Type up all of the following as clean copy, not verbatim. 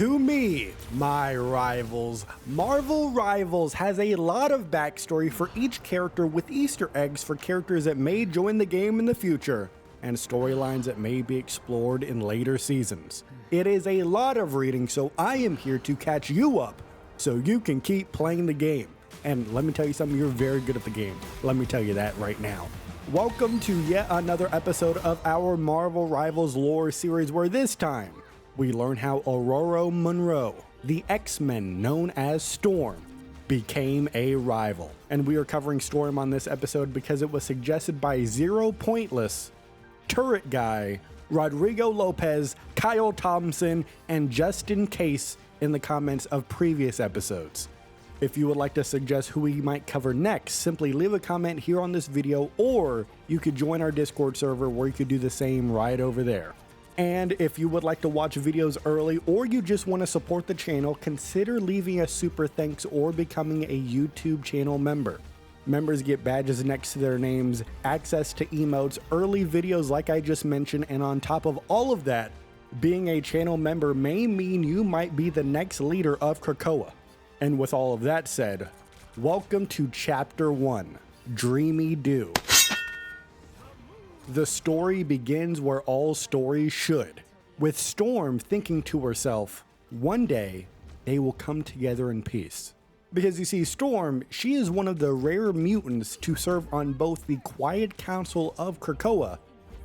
To me, my rivals, Marvel Rivals has a lot of backstory for each character with Easter eggs for characters that may join the game in the future and storylines that may be explored in later seasons. It is a lot of reading, so I am here to catch you up so you can keep playing the game. And let me tell you something, you're very good at the game. Let me tell you that right now. Welcome to yet another episode of our Marvel Rivals lore series, where this time we learn how Ororo Munroe, the X-Men known as Storm, became a rival. And we are covering Storm on this episode because it was suggested by Zero Pointless, Turret Guy, Rodrigo Lopez, Kyle Thompson, and Justin Case in the comments of previous episodes. If you would like to suggest who we might cover next, simply leave a comment here on this video, or you could join our Discord server where you could do the same right over there. And if you would like to watch videos early, or you just want to support the channel, consider leaving a super thanks or becoming a YouTube channel member. Members get badges next to their names, access to emotes, early videos like I just mentioned, and on top of all of that, being a channel member may mean you might be the next leader of Krakoa. And with all of that said, welcome to Chapter 1, Dreamy Do. The story begins where all stories should, with Storm thinking to herself, one day they will come together in peace. Because you see, Storm, she is one of the rare mutants to serve on both the Quiet Council of Krakoa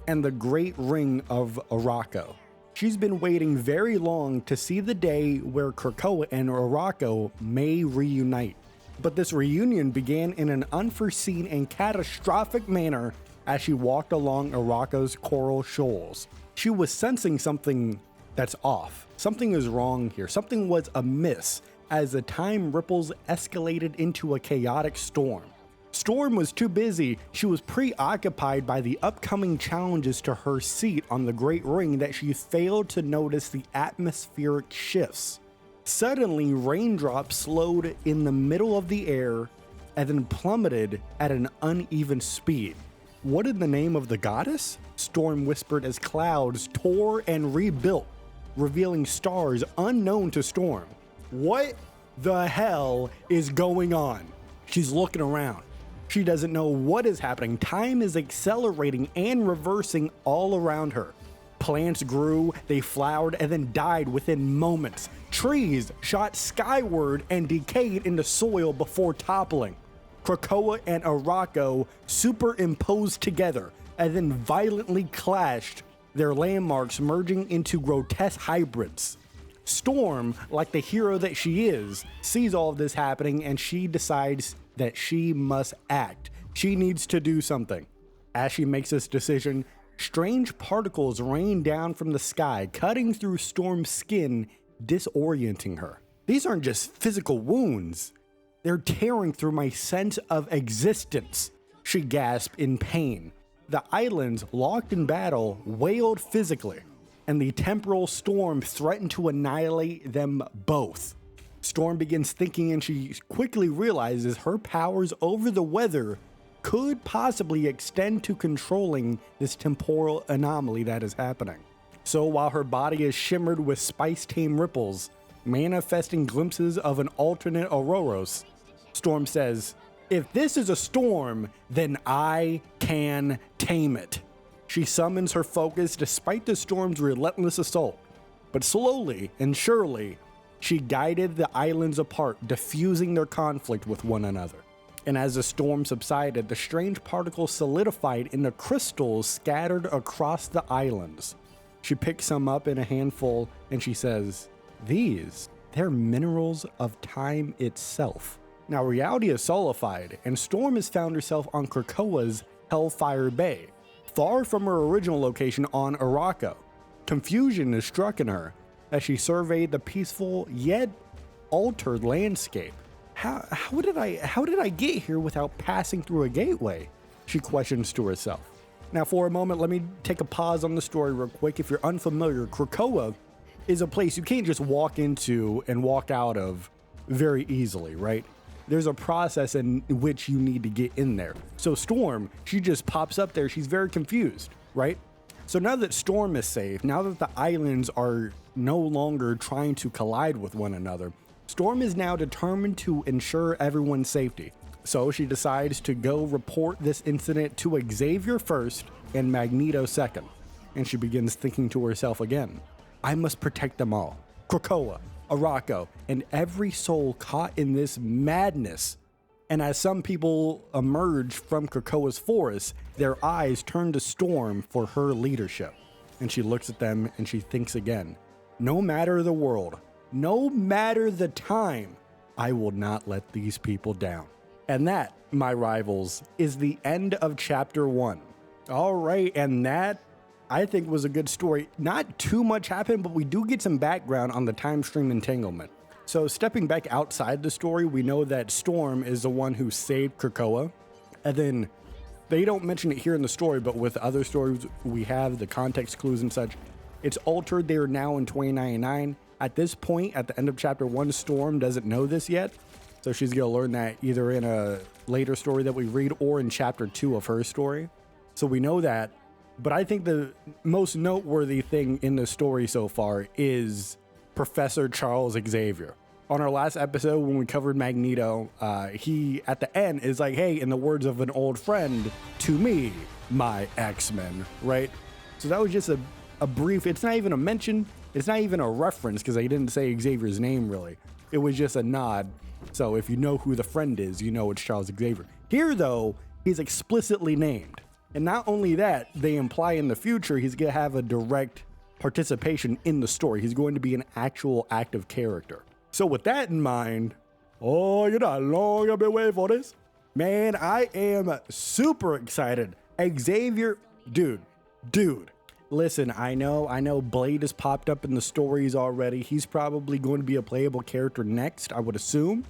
and the Great Ring of Arakko. She's been waiting very long to see the day where Krakoa and Arakko may reunite. But this reunion began in an unforeseen and catastrophic manner as she walked along Arakko's coral shoals. She was sensing something that's off. Something is wrong here. Something was amiss as the time ripples escalated into a chaotic storm. Storm was too busy. She was preoccupied by the upcoming challenges to her seat on the Great Ring that she failed to notice the atmospheric shifts. Suddenly, raindrops slowed in the middle of the air and then plummeted at an uneven speed. What in the name of the goddess? Storm whispered as clouds tore and rebuilt, revealing stars unknown to Storm. What the hell is going on? She's looking around. She doesn't know what is happening. Time is accelerating and reversing all around her. Plants grew, they flowered, and then died within moments. Trees shot skyward and decayed into soil before toppling. Krakoa and Arakko superimposed together and then violently clashed, their landmarks merging into grotesque hybrids. Storm, like the hero that she is, sees all of this happening and she decides that she must act. She needs to do something. As she makes this decision, strange particles rain down from the sky, cutting through Storm's skin, disorienting her. These aren't just physical wounds. They're tearing through my sense of existence. She gasped in pain. The islands, locked in battle, wailed physically, and the temporal storm threatened to annihilate them both. Storm begins thinking, and she quickly realizes her powers over the weather could possibly extend to controlling this temporal anomaly that is happening. So while her body is shimmered with spice-tame ripples, manifesting glimpses of an alternate Ororos, Storm says, "If this is a storm, then I can tame it." She summons her focus despite the storm's relentless assault, but slowly and surely, she guided the islands apart, diffusing their conflict with one another. And as the storm subsided, the strange particles solidified into crystals scattered across the islands. She picks some up in a handful and she says, they're minerals of time itself. Now reality is solidified and Storm has found herself on Krakoa's Hellfire Bay, far from her original location on Arakko. Confusion is struck in her as she surveyed the peaceful yet altered landscape. How did I get here without passing through a gateway? She questions to herself. Now for a moment, let me take a pause on the story real quick. If you're unfamiliar, Krakoa is a place you can't just walk into and walk out of very easily, right? There's a process in which you need to get in there. So Storm, she just pops up there. She's very confused, right? So now that Storm is safe, now that the islands are no longer trying to collide with one another, Storm is now determined to ensure everyone's safety. So she decides to go report this incident to Xavier first and Magneto second. And she begins thinking to herself again, I must protect them all. Krakoa, Arakko, and every soul caught in this madness. And as some people emerge from Krakoa's forest, their eyes turn to Storm for her leadership. And she looks at them and she thinks again, no matter the world, no matter the time, I will not let these people down. And that, my rivals, is the end of chapter 1. All right, and that I think was a good story. Not too much happened, but we do get some background on the time stream entanglement. So stepping back outside the story, we know that Storm is the one who saved Krakoa. And then they don't mention it here in the story, but with other stories we have, the context clues and such, it's altered. They are now in 2099. At this point, at the end of chapter 1, Storm doesn't know this yet. So she's going to learn that either in a later story that we read or in chapter 2 of her story. So we know that. But I think the most noteworthy thing in the story so far is Professor Charles Xavier. On our last episode, when we covered Magneto, he at the end is like, hey, in the words of an old friend, to me, my X-Men, right? So that was just a brief, it's not even a mention, it's not even a reference because they didn't say Xavier's name really. It was just a nod. So if you know who the friend is, you know it's Charles Xavier. Here though, he's explicitly named. And not only that, they imply in the future he's going to have a direct participation in the story. He's going to be an actual active character. So with that in mind, oh, you know how long I've been waiting for this? Man, I am super excited. Xavier, dude. Listen, I know Blade has popped up in the stories already. He's probably going to be a playable character next, I would assume.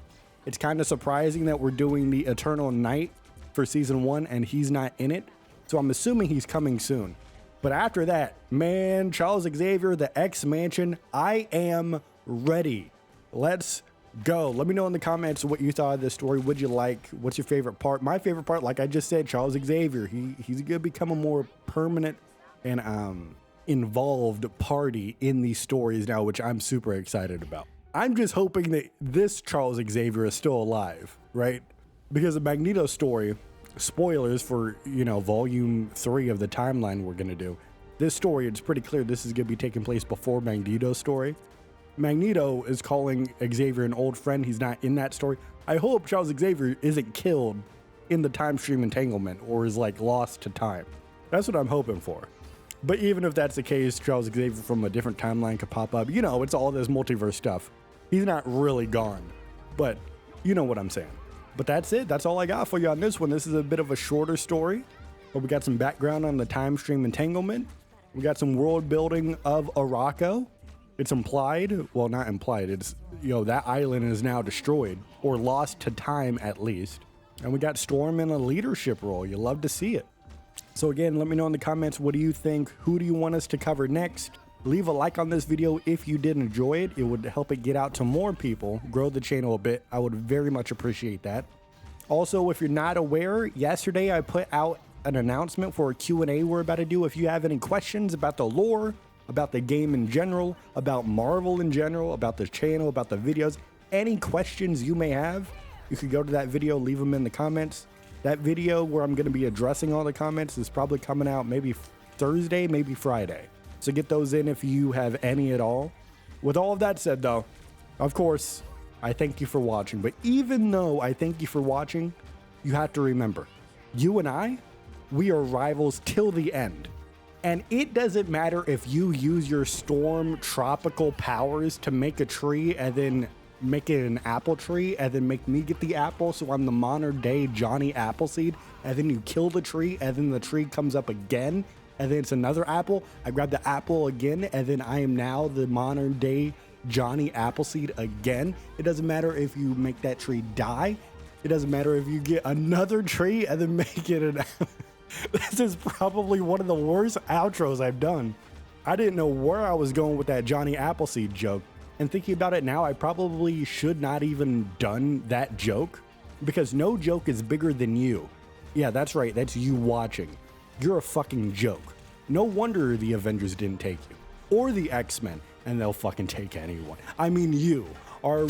It's kind of surprising that we're doing the Eternal Night for season 1 and he's not in it. So I'm assuming he's coming soon. But after that, man, Charles Xavier, the X-Mansion, I am ready. Let's go. Let me know in the comments what you thought of this story. What'd you like? What's your favorite part? My favorite part, like I just said, Charles Xavier. He's going to become a more permanent and involved party in these stories now, which I'm super excited about. I'm just hoping that this Charles Xavier is still alive, right? Because the Magneto story, spoilers for, volume 3 of the timeline we're going to do. This story, it's pretty clear this is going to be taking place before Magneto's story. Magneto is calling Xavier an old friend. He's not in that story. I hope Charles Xavier isn't killed in the time stream entanglement or is like lost to time. That's what I'm hoping for. But even if that's the case, Charles Xavier from a different timeline could pop up. It's all this multiverse stuff. He's not really gone, but you know what I'm saying. But that's it. That's all I got for you on this one. This is a bit of a shorter story, but we got some background on the time stream entanglement. We got some world building of Arakko. It's implied, well, not implied. It's, that island is now destroyed or lost to time at least. And we got Storm in a leadership role. You love to see it. So again, let me know in the comments, what do you think? Who do you want us to cover next? Leave a like on this video if you did enjoy it. It would help it get out to more people, grow the channel a bit. I would very much appreciate that. Also, if you're not aware, yesterday I put out an announcement for a Q&A we're about to do. If you have any questions about the lore, about the game in general, about Marvel in general, about the channel, about the videos, any questions you may have, you could go to that video, leave them in the comments. That video where I'm going to be addressing all the comments is probably coming out maybe Thursday, maybe Friday. So get those in if you have any at all. With all of that said though, of course, I thank you for watching. But even though I thank you for watching, you have to remember, you and I, we are rivals till the end. And it doesn't matter if you use your storm tropical powers to make a tree and then make it an apple tree and then make me get the apple, so I'm the modern day Johnny Appleseed, and then you kill the tree and then the tree comes up again and then it's another apple. I grab the apple again and then I am now the modern day Johnny Appleseed again. It doesn't matter if you make that tree die. It doesn't matter if you get another tree and then make it an apple. This is probably one of the worst outros I've done. I didn't know where I was going with that Johnny Appleseed joke. And thinking about it now, I probably should not even done that joke, because no joke is bigger than you. Yeah, that's right. That's you watching. You're a fucking joke. No wonder the Avengers didn't take you. Or the X-Men, and they'll fucking take anyone. I mean, you are...